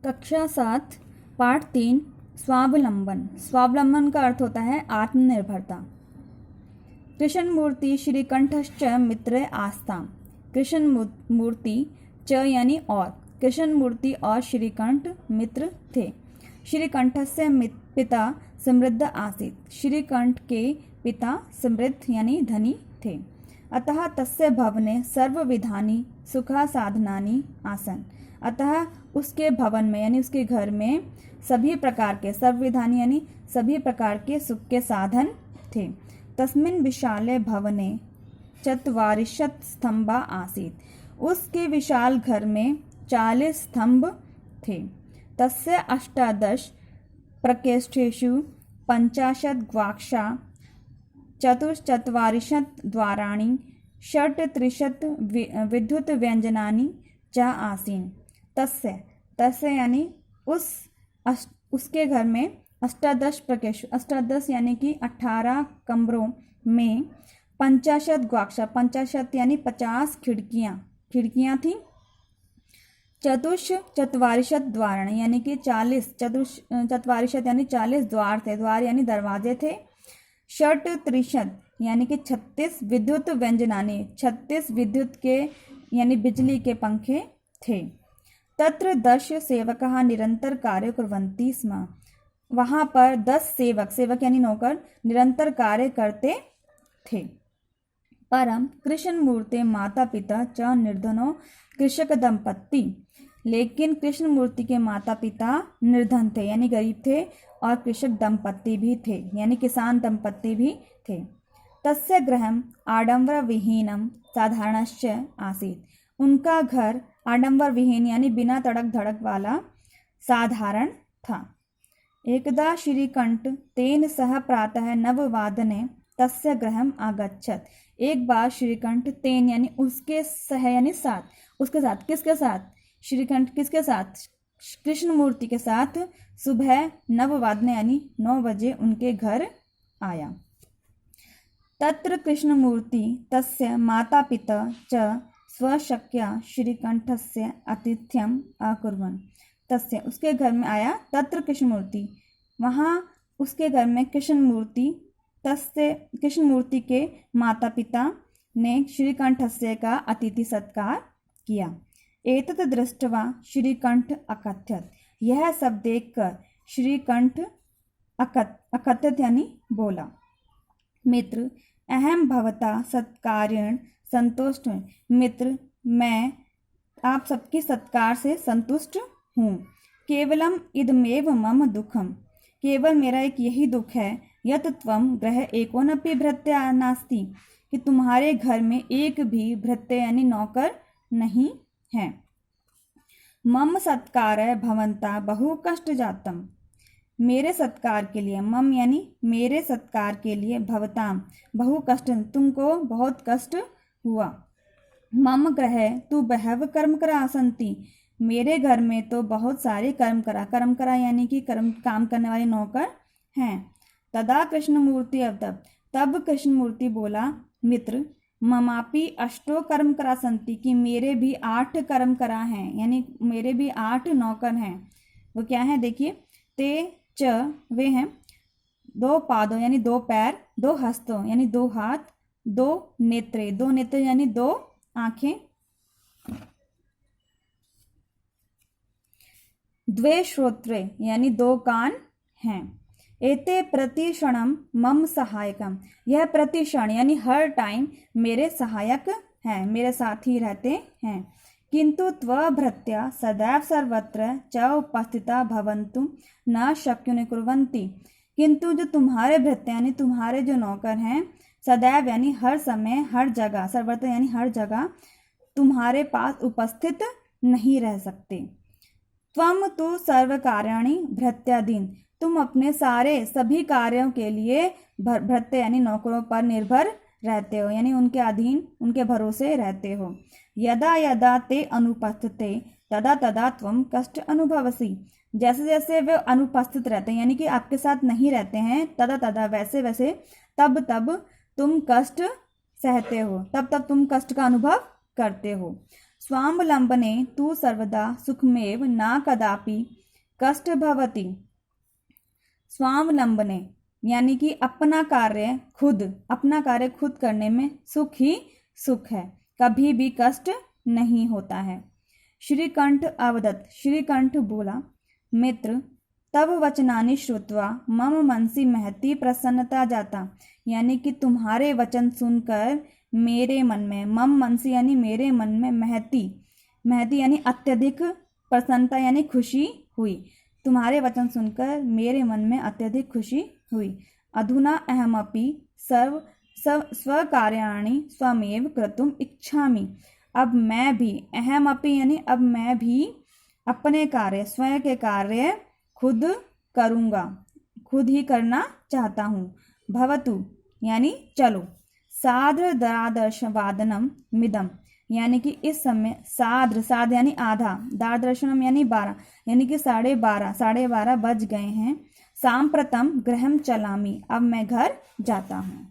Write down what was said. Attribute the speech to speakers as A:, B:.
A: कक्षा 7 पाठ 3 स्वावलंबन। स्वावलंबन का अर्थ होता है आत्मनिर्भरता। कृष्णमूर्ति श्रीकंठश्च मित्र आस्ताम। कृष्णमूर्ति च यानी और, कृष्णमूर्ति और श्रीकंठ मित्र थे। श्रीकंठस्य पिता समृद्ध आसीत्। श्रीकंठ के पिता समृद्ध यानी धनी थे। अतः तस्य भवने सर्वविधानि सुखा साधनानि आसन। अतः उसके भवन में यानी उसके घर में सभी प्रकार के, सर्वविधानि यानी सभी प्रकार के सुख के साधन थे। तस्मिन् विशाले भवने चत्वारिंशत् स्तंभा आसीत्। उसके विशाल घर में 40 स्तंभ थे। तस्य 18 प्रकोष्ठेषु 50 गवाक्षा, 44 द्वाराणि, 36 विद्युत व्यंजनानि च आसीन। तस्य यानी उसके घर में 18 प्रकोष्ठ, 18 यानी कि 18 कमरों में 50 गवाक्षा, 50 यानी 50 खिड़कियां थी। 44 द्वार यानी कि 40, 44 यानी 40 द्वार थे, द्वार यानी दरवाजे थे। 36 यानी कि 36 विद्युत व्यंजनानि, 36 विद्युत के यानी बिजली के पंखे थे। तत्र 10 सेवकाः निरंतर कार्य कुर्वन्ति स्म। वहाँ पर 10 सेवक यानी नौकर निरंतर कार्य करते थे। परम कृष्णमूर्ते माता पिता च निर्धनो कृषक दंपत्ति। लेकिन कृष्णमूर्ति के माता पिता निर्धन थे यानी गरीब थे, और कृषक दंपत्ति भी थे यानी किसान दंपत्ति भी थे। तस्य गृहम् आडंबर विहीनम साधारणश्च आसीत्। उनका घर आडंबर विहीन यानी बिना तड़क धड़क वाला साधारण था। एकदा श्रीकंठ तेन सह प्रातः 9 तस्य गृहम् आगच्छत्। एक बार श्रीकंठ तेन यानी उसके सह यानी साथ, उसके साथ, किसके साथ? श्रीकंठ किसके साथ? कृष्णमूर्ति के साथ सुबह 9 यानी 9 बजे उनके घर आया। तत्र कृष्णमूर्ति तस्य माता पिता च स्वशक्या श्रीकंठस्य आतिथ्यम अकुर्वन्। तस्य उसके घर में आया, तत्र कृष्णमूर्ति, वहाँ उसके घर में कृष्णमूर्ति, तस्य कृष्णमूर्ति के माता पिता ने श्रीकंठस्य का अतिथि सत्कार किया। एतत् दृष्ट्वा श्रीकंठ अकथयत्। यह सब देखकर श्रीकंठ अकथयत् यानी बोला, मित्र अहम भवता सत्कारेण संतुष्ट हूँ। मित्र, मैं आप सबके सत्कार से संतुष्ट हूँ। केवलम इदमेव मम दुखम। केवल मेरा एक यही दुख है, यत् त्वं गृहे एकोनपि भृत्या नास्ति, कि तुम्हारे घर में एक भी भृत्य यानी नौकर नहीं है। मम सत्काराय भवन्ता बहु कष्ट जातम। मेरे सत्कार के लिए, मम यानी मेरे सत्कार के लिए, भवताम बहु कष्ट, तुमको बहुत कष्ट हुआ। मम गृहे तु बहव कर्म करा सन्ति। मेरे घर में तो बहुत सारे कर्म करा यानी कि काम करने वाले नौकर हैं। तदा कृष्णमूर्ति अवदत्। तब कृष्णमूर्ति बोला, मित्र ममापि 8 कर्म करा सन्ति, कि मेरे भी 8 कर्म करा हैं यानी मेरे भी 8 नौकर हैं। वो क्या है देखिए, ते च वे हैं 2 पादों यानी 2 पैर, 2 हस्तों यानी 2 हाथ, 2 नेत्रे, 2 नेत्र यानी 2 आंखें, 2 श्रोत्रे यानी 2 कान हैं। एते प्रतिक्षणम मम सहायकम। यह प्रतिक्षण यानी हर टाइम मेरे सहायक हैं, मेरे साथ ही रहते हैं। किंतु त्वभृत्या सदैव सर्वत्र च उपस्थिता भवन्तु न शक्नुनि कुर्वन्ति। किंतु जो तुम्हारे भृत्य यानी तुम्हारे जो नौकर हैं, सदैव यानी हर समय हर जगह, सर्वत्र यानी हर जगह तुम्हारे पास उपस्थित नहीं रह सकते। त्वं तु सर्वकार्याणि भृत्याधीन। तुम अपने सभी कार्यों के लिए भृत्य यानी नौकरों पर निर्भर रहते हो यानी उनके अधीन, उनके भरोसे रहते हो। यदा यदा ते अनुपस्थिते तदा तदा त्वं कष्ट अनुभवसि। जैसे जैसे वे अनुपस्थित रहते हैं यानी कि आपके साथ नहीं रहते हैं, तदा तदा वैसे वैसे, तब तब तुम कष्ट सहते हो, तब तब तुम कष्ट का अनुभव करते हो। स्वावलंबने तु सर्वदा सुखमेव न कदापि कष्ट भवति स्वावलंबने, यानी कि अपना कार्य खुद करने में सुख ही सुख है, कभी भी कष्ट नहीं होता है। श्रीकंठ अवदत्, श्रीकंठ बोला, मित्र तब वचनानि श्रुत्वा मम मनसि महती प्रसन्नता जाता, यानी कि तुम्हारे वचन सुनकर मेरे मन में, मम मनसि यानी मेरे मन में, महती यानी अत्यधिक, प्रसन्नता यानी खुशी हुई। तुम्हारे वचन सुनकर मेरे मन में अत्यधिक खुशी हुई। अधुना अहमपि स्वकार्याणि स्वमेव कर्तुम इच्छामि, अब मैं भी, अहमपि यानी अब मैं भी अपने कार्य, स्वयं के कार्य खुद करूँगा, खुद ही करना चाहता हूँ। भवतु यानी चलो, सार्ध द्वादश वादनम मिदम, यानी कि इस समय, सार्ध यानी आधा, द्वादशनम यानी 12, यानी कि 12:30 बज गए हैं। सांप्रतम गृहम चलामी, अब मैं घर जाता हूँ।